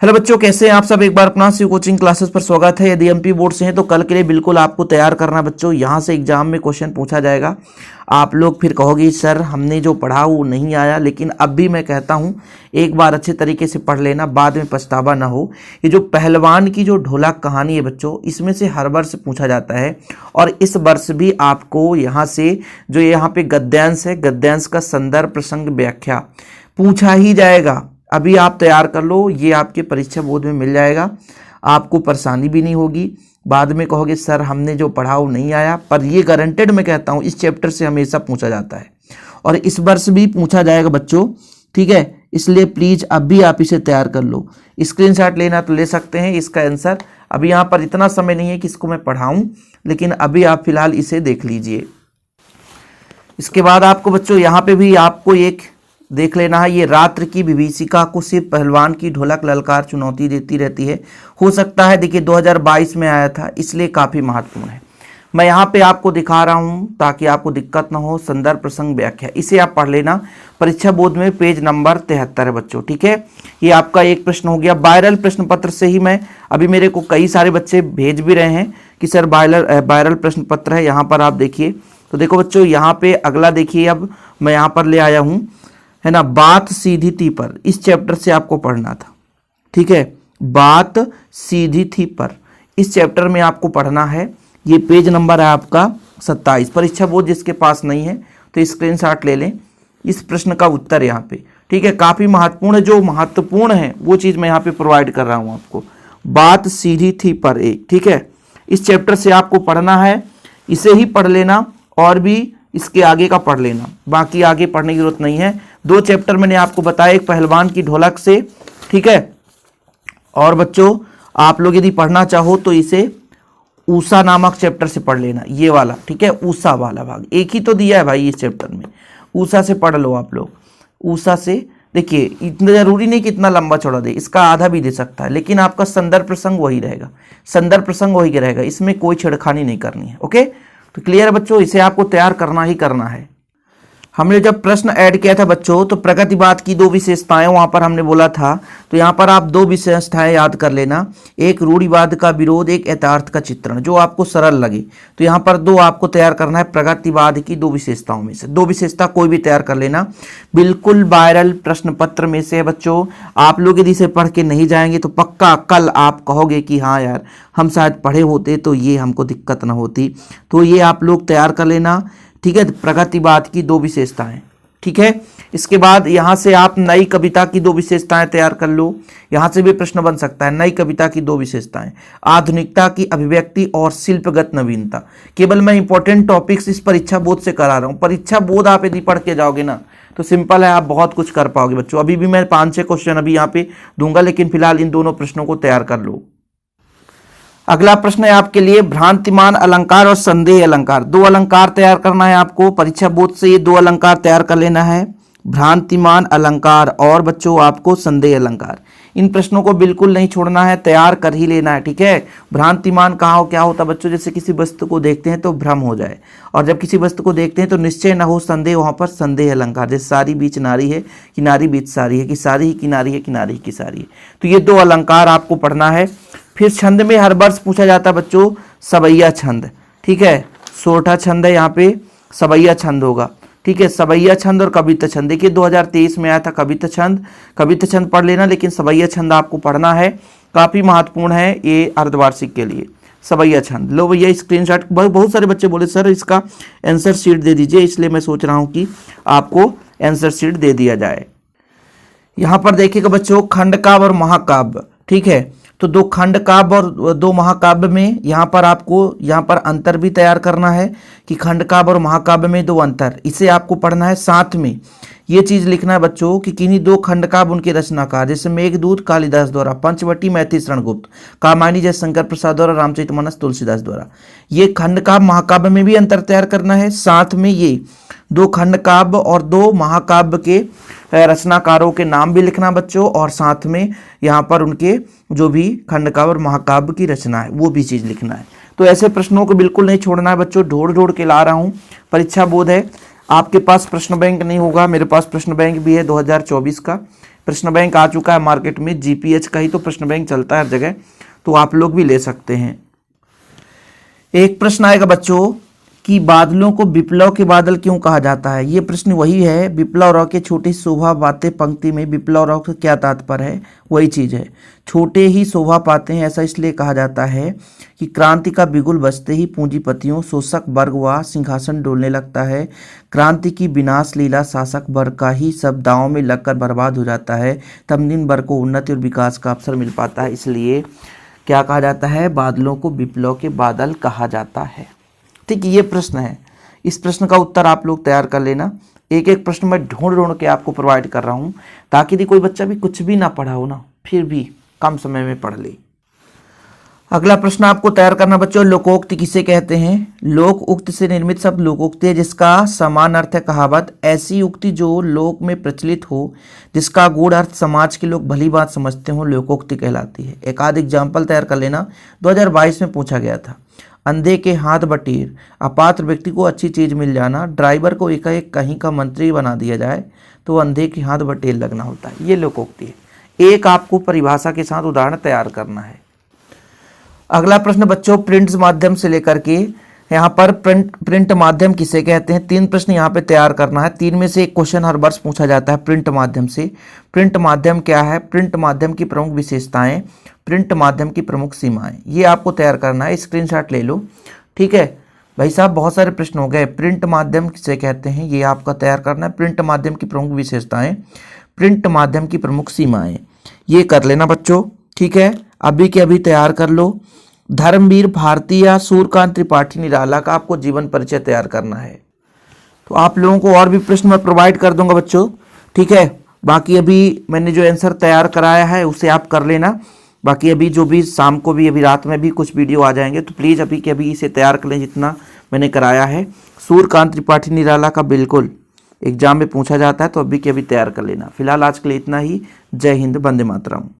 Hello बच्चों, कैसे हैं आप सब। एक बार अपना सी कोचिंग क्लासेस पर स्वागत है। यदि एमपी बोर्ड से हैं तो कल के लिए बिल्कुल आपको तैयार करना बच्चों। यहाँ से एग्जाम में क्वेश्चन पूछा जाएगा। आप लोग फिर कहोगे सर हमने जो पढ़ा वो नहीं आया, लेकिन अब भी मैं कहता हूँ एक बार अच्छे तरीके से पढ़ लेना, बाद में पछतावा ना हो। ये जो पहलवान की जो ढोलक कहानी है बच्चों, इसमें से हर वर्ष पूछा जाता है और इस वर्ष भी आपको यहाँ से जो यहाँ पे गद्यांश है, गद्यांश का संदर्भ प्रसंग व्याख्या पूछा ही जाएगा। अभी आप तैयार कर लो, ये आपके परीक्षा बोर्ड में मिल जाएगा, आपको परेशानी भी नहीं होगी। बाद में कहोगे सर हमने जो पढ़ा वो नहीं आया, पर ये गारंटेड मैं कहता हूँ इस चैप्टर से हमेशा पूछा जाता है और इस वर्ष भी पूछा जाएगा बच्चों, ठीक है। इसलिए प्लीज अब भी आप इसे तैयार कर लो। स्क्रीनशॉट लेना तो ले सकते हैं इसका आंसर। अभी यहाँ पर इतना समय नहीं है कि इसको मैं पढ़ाऊँ, लेकिन अभी आप फिलहाल इसे देख लीजिए। इसके बाद आपको बच्चों यहाँ पे भी आपको एक देख लेना है, ये रात्र की विभीषिका को सिर्फ पहलवान की ढोलक ललकार चुनौती देती रहती है। हो सकता है देखिए 2022 में आया था, इसलिए काफ़ी महत्वपूर्ण है। मैं यहाँ पे आपको दिखा रहा हूँ ताकि आपको दिक्कत ना हो। संदर्भ प्रसंग व्याख्या, इसे आप पढ़ लेना। परीक्षा बोर्ड में पेज नंबर 73 है बच्चों, ठीक है। ये आपका एक प्रश्न हो गया। वायरल प्रश्न पत्र से ही मैं अभी मेरे को कई सारे बच्चे भेज भी रहे हैं कि सर वायरल प्रश्न पत्र है। यहाँ पर आप देखिए, तो देखो बच्चों यहाँ पे अगला देखिए, अब मैं यहाँ पर ले आया हूँ, है ना, बात सीधी थी पर। इस चैप्टर से आपको पढ़ना था, ठीक है। बात सीधी थी पर इस चैप्टर में आपको पढ़ना है। ये पेज नंबर है आपका 27। परीक्षा बोर्ड जिसके पास नहीं है तो स्क्रीनशॉट ले लें। इस प्रश्न का उत्तर यहाँ पे, ठीक है, काफ़ी महत्वपूर्ण है। जो महत्वपूर्ण है वो चीज़ मैं यहाँ पे प्रोवाइड कर रहा हूँ आपको। बात सीधी थी पर एक, ठीक है, इस चैप्टर से आपको पढ़ना है। इसे ही पढ़ लेना और भी इसके आगे का पढ़ लेना, बाकी आगे पढ़ने की जरूरत नहीं है। 2 चैप्टर मैंने आपको बताया, एक पहलवान की ढोलक से, ठीक है। और बच्चों आप लोग यदि पढ़ना चाहो तो इसे ऊषा नामक चैप्टर से पढ़ लेना, ये वाला, ठीक है। ऊषा वाला भाग एक ही तो दिया है भाई इस चैप्टर में, ऊषा से पढ़ लो आप लोग। ऊषा से देखिए, इतना जरूरी नहीं कि इतना लंबा चौड़ा दे, इसका आधा भी दे सकता है, लेकिन आपका संदर्भ प्रसंग वही रहेगा, संदर्भ प्रसंग वही रहेगा, इसमें कोई छेड़खानी नहीं करनी है। ओके, तो क्लियर है बच्चों, इसे आपको तैयार करना ही करना है। हमने जब प्रश्न ऐड किया था बच्चों, तो प्रगतिवाद की 2 विशेषताएं वहां पर हमने बोला था, तो यहां पर आप 2 विशेषताएं याद कर लेना। एक रूढ़िवाद का विरोध, एक यथार्थ का चित्रण, जो आपको सरल लगे। तो यहां पर 2 आपको तैयार करना है प्रगतिवाद की 2 विशेषताओं में से। 2 विशेषता कोई भी तैयार कर लेना, बिल्कुल वायरल प्रश्न पत्र में से है बच्चों। आप लोग यदि इसे पढ़ के नहीं जाएंगे तो पक्का कल आप कहोगे कि हाँ यार हम शायद पढ़े होते तो ये हमको दिक्कत ना होती। तो ये आप लोग तैयार कर लेना, ठीक है। प्रगतिवाद की 2 विशेषताएं, ठीक है। इसके बाद यहां से आप नई कविता की 2 विशेषताएं तैयार कर लो। यहां से भी प्रश्न बन सकता है, नई कविता की 2 विशेषताएं, आधुनिकता की अभिव्यक्ति और शिल्पगत नवीनता। केवल मैं इंपॉर्टेंट टॉपिक्स इस परीक्षा बोर्ड से करा रहा हूं। परीक्षा बोर्ड आप यदि पढ़ के जाओगे ना तो सिंपल है, आप बहुत कुछ कर पाओगे बच्चों। अभी भी मैं 5-6 क्वेश्चन अभी यहाँ पे दूंगा, लेकिन फिलहाल इन दोनों प्रश्नों को तैयार कर लो। अगला प्रश्न है आपके लिए भ्रांतिमान अलंकार और संदेह अलंकार। 2 अलंकार तैयार करना है आपको। परीक्षा बोर्ड से ये 2 अलंकार तैयार कर लेना है, भ्रांतिमान अलंकार और बच्चों आपको संदेह अलंकार। इन प्रश्नों को बिल्कुल नहीं छोड़ना है, तैयार कर ही लेना है, ठीक है। भ्रांतिमान कहाँ क्या होता है बच्चों, जैसे किसी वस्तु को देखते हैं तो भ्रम हो जाए, और जब किसी वस्तु को देखते हैं तो निश्चय न हो संदेह, वहां पर संदेह अलंकार। जैसे सारी बीच नारी है, किनारी बीच सारी है, कि सारी ही किनारी है, किनारी की सारी है। तो ये 2 अलंकार आपको पढ़ना है। फिर छंद में हर वर्ष पूछा जाता है बच्चों सवैया छंद, ठीक है। सोरठा छंद है, यहाँ पे सवैया छंद होगा, ठीक है। सवैया छंद और कविता छंद, देखिए 2023 में आया था कविता छंद। कविता छंद पढ़ लेना, लेकिन सवैया छंद आपको पढ़ना है, काफी महत्वपूर्ण है ये अर्धवार्षिक के लिए। सवैया छंद लो भैया, स्क्रीनशॉट। बहुत सारे बच्चे बोले सर इसका आंसर शीट दे दीजिए, इसलिए मैं सोच रहा हूँ कि आपको आंसर शीट दे दिया जाए। यहाँ पर देखिएगा बच्चों खंडकाव्य और महाकाव्य, ठीक है। तो 2 खंडकाव्य और 2 महाकाव्य में यहाँ पर आपको यहाँ पर अंतर भी तैयार करना है कि खंडकाव्य और महाकाव्य में 2 अंतर, इसे आपको पढ़ना है। साथ में ये चीज लिखना है बच्चों कि किन्हीं 2 खंडकाव्य उनके रचनाकार, जैसे मेघदूत कालिदास द्वारा, पंचवटी मैथिली शरण गुप्त, कामायनी जयशंकर प्रसाद द्वारा, रामचरितमानस तुलसीदास द्वारा। ये खंडकाव्य महाकाव्य में भी अंतर तैयार करना है। साथ में ये 2 खंडकाव्य और 2 महाकाव्य के रचनाकारों के नाम भी लिखना बच्चों, और साथ में यहाँ पर उनके जो भी खंडकाव्य और महाकाव्य की रचना है वो भी चीज लिखना है। तो ऐसे प्रश्नों को बिल्कुल नहीं छोड़ना है बच्चों, ढूंढ ढूंढ के ला रहा हूँ। परीक्षा बोर्ड है, आपके पास प्रश्न बैंक नहीं होगा, मेरे पास प्रश्न बैंक भी है 2024 का, प्रश्न बैंक आ चुका है मार्केट में, जीपीएच का ही तो प्रश्न बैंक चलता है हर जगह, तो आप लोग भी ले सकते हैं। एक प्रश्न आएगा बच्चों कि बादलों को विप्लव के बादल क्यों कहा जाता है। ये प्रश्न वही है, विप्लव राव के छोटी शोभा पाते पंक्ति में विप्लव राव का क्या तात्पर्य है, वही चीज़ है। छोटे ही शोभा पाते हैं ऐसा इसलिए कहा जाता है कि क्रांति का बिगुल बजते ही पूंजीपतियों शोषक वर्ग व सिंहासन डोलने लगता है। क्रांति की विनाश लीला शासक वर्ग का ही सब दांव में लगकर बर्बाद हो जाता है, तब निम्न वर्ग को उन्नति और विकास का अवसर मिल पाता है। इसलिए क्या कहा जाता है, बादलों को विप्लव के बादल कहा जाता है। ठीक, ये प्रश्न है, इस प्रश्न का उत्तर आप लोग तैयार कर लेना। एक एक प्रश्न मैं ढूंढ के आपको प्रोवाइड कर रहा हूँ, ताकि यदि कोई बच्चा भी कुछ भी ना पढ़ा हो ना, फिर भी कम समय में पढ़ ले। अगला प्रश्न आपको तैयार करना बच्चों, लोकोक्ति किसे कहते हैं। लोक उक्ति से निर्मित शब्द लोकोक्ति है, जिसका समान अर्थ है कहावत। ऐसी उक्ति जो लोक में प्रचलित हो, जिसका गूढ़ अर्थ समाज के लोग भली बात समझते हो, लोकोक्ति कहलाती है। एक आध एग्जाम्पल तैयार कर लेना, 2022 में पूछा गया था। अंधे के हाथ बटीर, अपात्र व्यक्ति को अच्छी चीज मिल जाना, ड्राइवर को एकाएक कहीं का मंत्री बना दिया जाए तो अंधे के हाथ बटेर लगना होता है। ये लोकोक्ति है। एक आपको परिभाषा के साथ उदाहरण तैयार करना है। अगला प्रश्न बच्चों, प्रिंट माध्यम से लेकर के यहाँ पर प्रिंट माध्यम किसे कहते हैं। 3 प्रश्न यहाँ पे तैयार करना है, 3 में से एक क्वेश्चन हर वर्ष पूछा जाता है प्रिंट माध्यम से। प्रिंट माध्यम क्या है, प्रिंट माध्यम की प्रमुख विशेषताएं, प्रिंट माध्यम की प्रमुख सीमाएं, ये आपको तैयार करना है। स्क्रीनशॉट ले लो। ठीक है भाई साहब, बहुत सारे प्रश्न हो गए। प्रिंट माध्यम किसे कहते हैं, ये आपका तैयार करना है। प्रिंट माध्यम की प्रमुख विशेषताएं, प्रिंट माध्यम की प्रमुख सीमाएं, ये कर लेना बच्चों। ठीक है, अभी के अभी तैयार कर लो। धर्मवीर भारती या सूर्यकांत त्रिपाठी निराला का आपको जीवन परिचय तैयार करना है। तो आप लोगों को और भी प्रश्न मैं प्रोवाइड कर दूंगा बच्चों। ठीक है, बाकी अभी मैंने जो आंसर तैयार कराया है उसे आप कर लेना। बाकी अभी जो भी शाम को भी, अभी रात में भी कुछ वीडियो आ जाएंगे, तो प्लीज़ अभी के अभी इसे तैयार कर लें जितना मैंने कराया है। सूर्यकांत त्रिपाठी निराला का बिल्कुल एग्जाम में पूछा जाता है, तो अभी के अभी तैयार कर लेना। फिलहाल आज के लिए इतना ही। जय हिंद, वंदे मातरम।